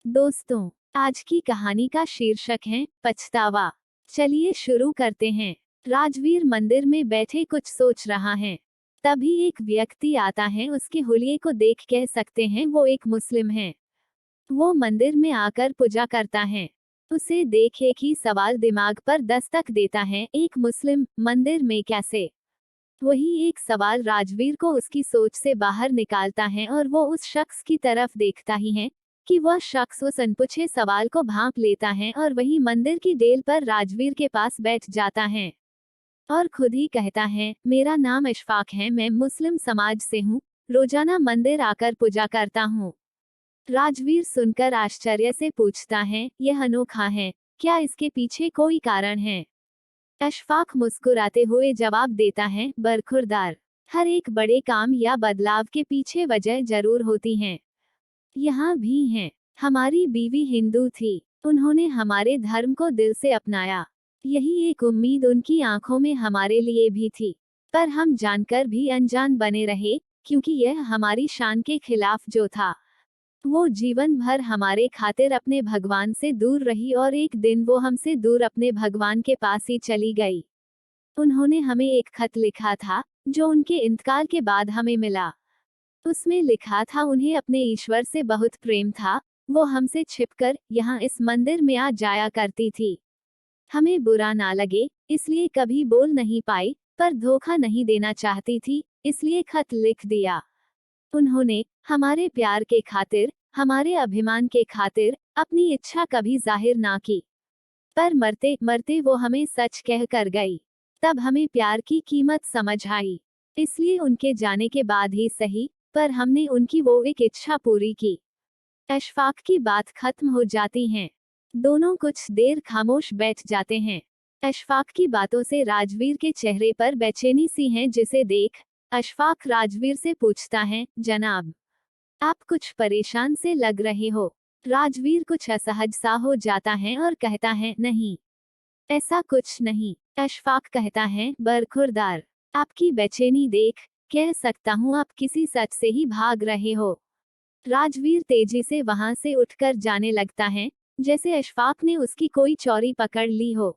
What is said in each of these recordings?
दोस्तों, आज की कहानी का शीर्षक है पछतावा। चलिए शुरू करते हैं। राजवीर मंदिर में बैठे कुछ सोच रहा है। तभी एक व्यक्ति आता है। उसके हुलिये को देख कह सकते हैं वो एक मुस्लिम है। वो मंदिर में आकर पूजा करता है। उसे देख एक ही सवाल दिमाग पर दस्तक देता है, एक मुस्लिम मंदिर में कैसे? वही एक सवाल राजवीर को उसकी सोच से बाहर निकालता है और वो उस शख्स की तरफ देखता ही है कि वह शख्स उस अनपुछे सवाल को भांप लेता है और वही मंदिर की डेल पर राजवीर के पास बैठ जाता है और खुद ही कहता है, मेरा नाम इशफाक है, मैं मुस्लिम समाज से हूँ, रोजाना मंदिर आकर पूजा करता हूँ। राजवीर सुनकर आश्चर्य से पूछता है, यह अनोखा है, क्या इसके पीछे कोई कारण है? अशफाक मुस्कुराते हुए जवाब देता है, बरखुरदार, हर एक बड़े काम या बदलाव के पीछे वजह जरूर होती हैं। यहाँ भी हैं। हमारी बीवी हिंदू थी, उन्होंने हमारे धर्म को दिल से अपनाया। यही एक उम्मीद उनकी आंखों में हमारे लिए भी थी, पर हम जानकर भी अनजान बने रहे, क्योंकि यह हमारी शान के खिलाफ जो था। वो जीवन भर हमारे खातिर अपने भगवान से दूर रही और एक दिन वो हमसे दूर अपने भगवान के पास ही चली गई। उन्होंने हमें एक खत लिखा था, जो उनके इंतकाल के बाद हमें मिला। उसमें लिखा था उन्हें अपने ईश्वर से बहुत प्रेम था, वो हमसे छिपकर यहाँ इस मंदिर में आ जाया करती थी। हमें बुरा ना लगे, इसलिए कभी बोल नहीं पाई, पर धोखा नहीं देना चाहती थी, इसलिए खत लिख दिया। उन्होंने हमारे प्यार के खातिर, हमारे अभिमान के खातिर अपनी इच्छा कभी जाहिर ना की, पर मरते मरते वो हमें सच कह कर गई। तब हमें प्यार की कीमत समझ आई, इसलिए उनके जाने के बाद ही सही, पर हमने उनकी वो एक इच्छा पूरी की। अशफाक की बात खत्म हो जाती है। दोनों कुछ देर खामोश बैठ जाते हैं। अशफाक की बातों से राजवीर के चेहरे पर बेचैनी सी है, जिसे देख अशफाक राजवीर से पूछता है, जनाब, आप कुछ परेशान से लग रहे हो। राजवीर कुछ असहज सा हो जाता है और कहता है, नहीं, ऐसा कुछ नहीं। अशफाक कहता है, बरखुरदार, आपकी बेचैनी देख कह सकता हूँ आप किसी सच से ही भाग रहे हो। राजवीर तेजी से वहां से उठकर जाने लगता है, जैसे अशफाक ने उसकी कोई चोरी पकड़ ली हो।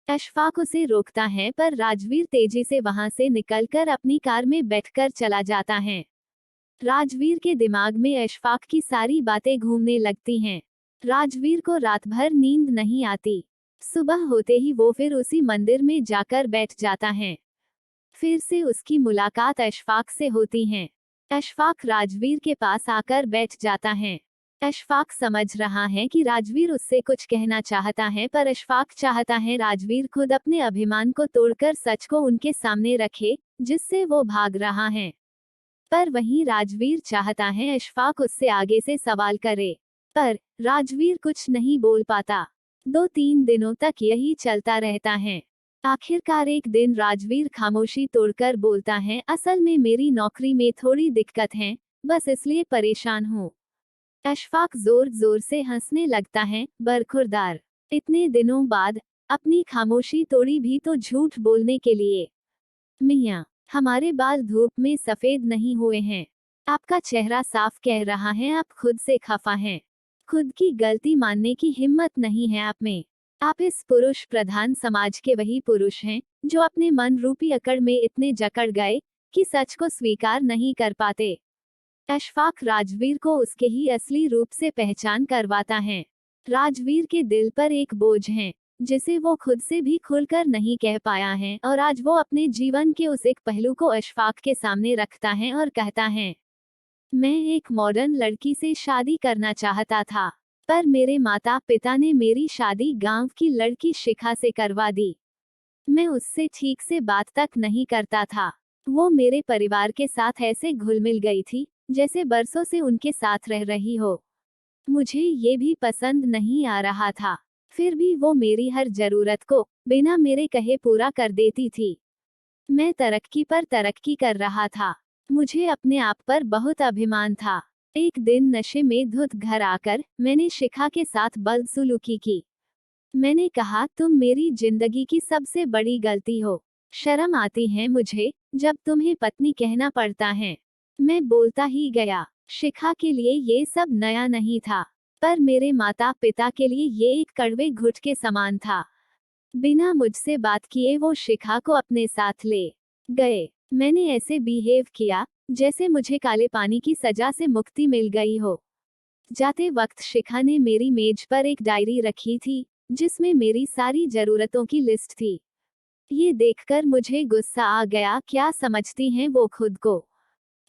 अशफाक उसे रोकता है, पर राजवीर तेजी से वहां से निकलकर अपनी कार में बैठकर चला जाता है। राजवीर के दिमाग में अशफाक की सारी बातें घूमने लगती हैं। राजवीर को रात भर नींद नहीं आती। सुबह होते ही वो फिर उसी मंदिर में जाकर बैठ जाता है। फिर से उसकी मुलाकात अशफाक से होती है। अशफाक राजवीर के पास आकर बैठ जाता है। अशफाक समझ रहा है कि राजवीर उससे कुछ कहना चाहता है, पर अशफाक चाहता है राजवीर खुद अपने अभिमान को तोड़कर सच को उनके सामने रखे, जिससे वो भाग रहा है। पर वहीं राजवीर चाहता है अशफाक उससे आगे से सवाल करे, पर राजवीर कुछ नहीं बोल पाता। 2-3 दिनों तक यही चलता रहता है। आखिरकार एक दिन राजवीर खामोशी तोड़कर बोलता है, असल में मेरी नौकरी में थोड़ी दिक्कत है, बस इसलिए परेशान हूँ। अशफाक जोर जोर से हंसने लगता है, बरखुरदार, इतने दिनों बाद अपनी खामोशी तोड़ी भी तो झूठ बोलने के लिए। मियाँ, हमारे बाल धूप में सफेद नहीं हुए हैं। आपका चेहरा साफ कह रहा है आप खुद से खफा हैं। खुद की गलती मानने की हिम्मत नहीं है आप में। आप इस पुरुष प्रधान समाज के वही पुरुष हैं, जो अपने मन रूपी अकड़ में इतने जकड़ गए कि सच को स्वीकार नहीं कर पाते। अशफाक राजवीर को उसके ही असली रूप से पहचान करवाता है। राजवीर के दिल पर एक बोझ है, जिसे वो खुद से भी खुलकर नहीं कह पाया है, और आज वो अपने जीवन के उस एक पहलू को अशफाक के सामने रखता है और कहता है, मैं एक मॉडर्न लड़की से शादी करना चाहता था, पर मेरे माता पिता ने मेरी शादी गांव की लड़की शिखा से करवा दी। मैं उससे ठीक से बात तक नहीं करता था। वो मेरे परिवार के साथ ऐसे घुल मिल गई थी, जैसे बरसों से उनके साथ रह रही हो। मुझे ये भी पसंद नहीं आ रहा था, फिर भी वो मेरी हर जरूरत को बिना मेरे कहे पूरा कर देती थी। मैं तरक्की पर तरक्की कर रहा था। मुझे अपने आप पर बहुत अभिमान था। एक दिन नशे में धुत घर आकर मैंने शिखा के साथ बदसलूकी की। मैंने कहा, तुम मेरी जिंदगी की सबसे बड़ी गलती हो। शर्म आती है मुझे जब तुम्हें पत्नी कहना पड़ता है। मैं बोलता ही गया। शिखा के लिए ये सब नया नहीं था। पर मेरे माता पिता के लिए ये एक कड़वे घुट के समान था। बिना मुझसे बात किए वो शिखा को अपने साथ ले गए। मैंने ऐसे बिहेव किया जैसे मुझे काले पानी की सजा से मुक्ति मिल गई हो। जाते वक्त शिखा ने मेरी मेज पर एक डायरी रखी थी जिसमें मेरी सारी जरूरतों की लिस्ट थी। ये देखकर मुझे गुस्सा आ गया। क्या समझती हैं वो खुद को?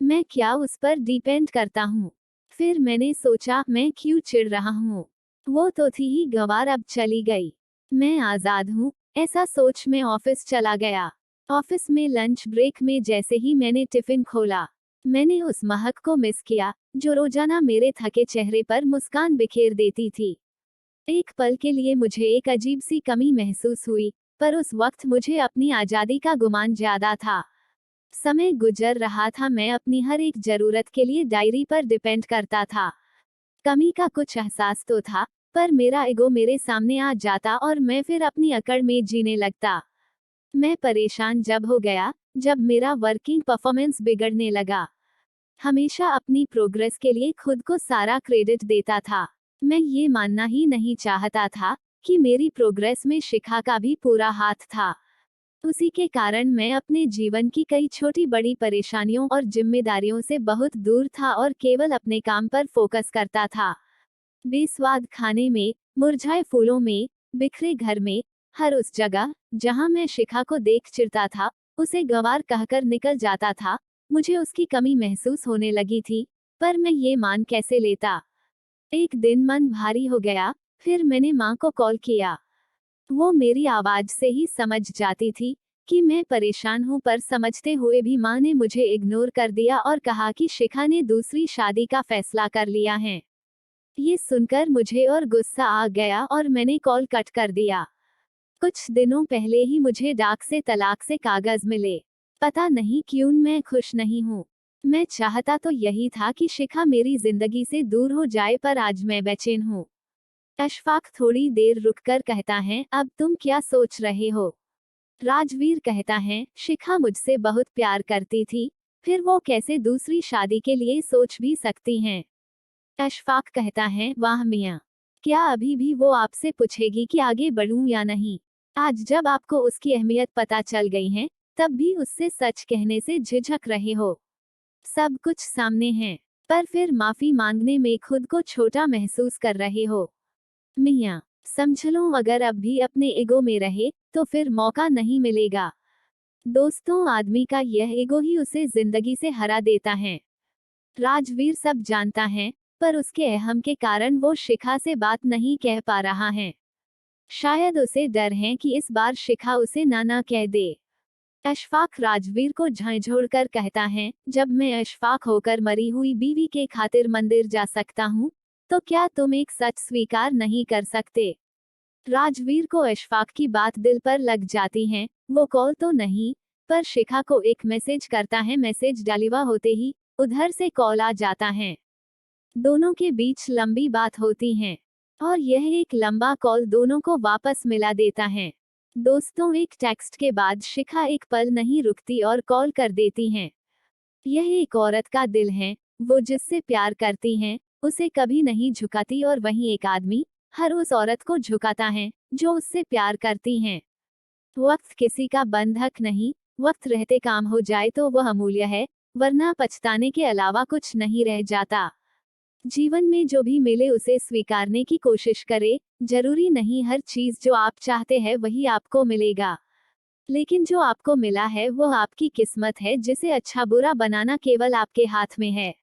मैं क्या उस पर डिपेंड करता हूँ? फिर मैंने सोचा, मैं क्यों चिढ़ रहा हूँ? वो तो थी ही गंवार, अब चली गई। मैं आजाद हूँ। ऐसा सोच मैं ऑफिस चला गया। ऑफिस में लंच ब्रेक में जैसे ही मैंने टिफिन खोला, मैंने उस महक को मिस किया जो रोजाना मेरे थके चेहरे पर मुस्कान बिखेर देती थी। एक पल के लिए मुझे एक अजीब सी कमी महसूस हुई, पर उस वक्त मुझे अपनी आजादी का गुमान ज्यादा था। समय गुजर रहा था, मैं अपनी हर एक जरूरत के लिए डायरी पर डिपेंड करता था। कमी का कुछ एहसास तो था, पर मेरा ईगो मेरे सामने आ जाता और मैं फिर अपनी अकड़ में जीने लगता। मैं परेशान जब हो गया जब मेरा वर्किंग परफॉर्मेंस बिगड़ने लगा। हमेशा अपनी प्रोग्रेस के लिए खुद को सारा क्रेडिट देता था। मैं ये मानना ही नहीं चाहता था कि मेरी प्रोग्रेस में शिखा का भी पूरा हाथ था। उसी के कारण मैं अपने जीवन की कई छोटी बड़ी परेशानियों और जिम्मेदारियों से बहुत दूर था और केवल अपने काम पर फोकस करता था। बेस्वाद खाने में, मुरझाए फूलों में, बिखरे घर में, हर उस जगह जहां मैं शिखा को देख चिढ़ता था, उसे गंवार कहकर निकल जाता था। मुझे उसकी कमी महसूस होने लगी थी, पर मैं ये मान कैसे लेता? एक दिन मन भारी हो गया। फिर मैंने माँ को कॉल किया। वो मेरी आवाज से ही समझ जाती थी कि मैं परेशान हूँ, पर समझते हुए भी माँ ने मुझे इग्नोर कर दिया और कहा कि शिखा ने दूसरी शादी का फैसला कर लिया है। ये सुनकर मुझे और गुस्सा आ गया और मैंने कॉल कट कर दिया। कुछ दिनों पहले ही मुझे डाक से तलाक से कागज मिले। पता नहीं क्यों मैं खुश नहीं हूँ। मैं चाहता तो यही था कि शिखा मेरी जिंदगी से दूर हो जाए, पर आज मैं बेचैन हूँ। अशफाक थोड़ी देर रुककर कहता है, अब तुम क्या सोच रहे हो? राजवीर कहता है, शिखा मुझसे बहुत प्यार करती थी, फिर वो कैसे दूसरी शादी के लिए सोच भी सकती हैं? अशफाक कहता है, वाह मियाँ, क्या अभी भी वो आपसे पूछेगी कि आगे बढ़ूं या नहीं? आज जब आपको उसकी अहमियत पता चल गई है, तब भी उससे सच कहने से झिझक रहे हो। सब कुछ सामने है, पर फिर माफी मांगने में खुद को छोटा महसूस कर रहे हो। मियाँ, समझ लो, अगर अब भी अपने ईगो में रहे तो फिर मौका नहीं मिलेगा। दोस्तों, आदमी का यह ईगो ही उसे जिंदगी से हरा देता है। राजवीर सब जानता है, पर उसके अहम के कारण वो शिखा से बात नहीं कह पा रहा है। शायद उसे डर है कि इस बार शिखा उसे ना कह दे। अशफाक राजवीर को झंझोड़कर कहता है, जब मैं अशफाक होकर मरी हुई बीवी के खातिर मंदिर जा सकता हूँ, तो क्या तुम एक सच स्वीकार नहीं कर सकते? राजवीर को अशफाक की बात दिल पर लग जाती है। वो कॉल तो नहीं, पर शिखा को एक मैसेज करता है। मैसेज डिलीवर होते ही उधर से कॉल आ जाता है। दोनों के बीच लंबी बात होती है और यह एक लंबा कॉल दोनों को वापस मिला देता है। दोस्तों, एक टेक्स्ट के बाद शिखा एक पल नहीं रुकती और कॉल कर देती हैं। यह एक औरत का दिल है, वो जिससे प्यार करती हैं, उसे कभी नहीं झुकाती, और वहीं एक आदमी हर उस औरत को झुकाता है जो उससे प्यार करती हैं। वक्त किसी का बंधक नहीं, वक्त रहते काम हो जाए तो वह अमूल्य है, वरना पछताने के अलावा कुछ नहीं रह जाता। जीवन में जो भी मिले उसे स्वीकारने की कोशिश करे। जरूरी नहीं हर चीज जो आप चाहते हैं वही आपको मिलेगा, लेकिन जो आपको मिला है वो आपकी किस्मत है, जिसे अच्छा बुरा बनाना केवल आपके हाथ में है।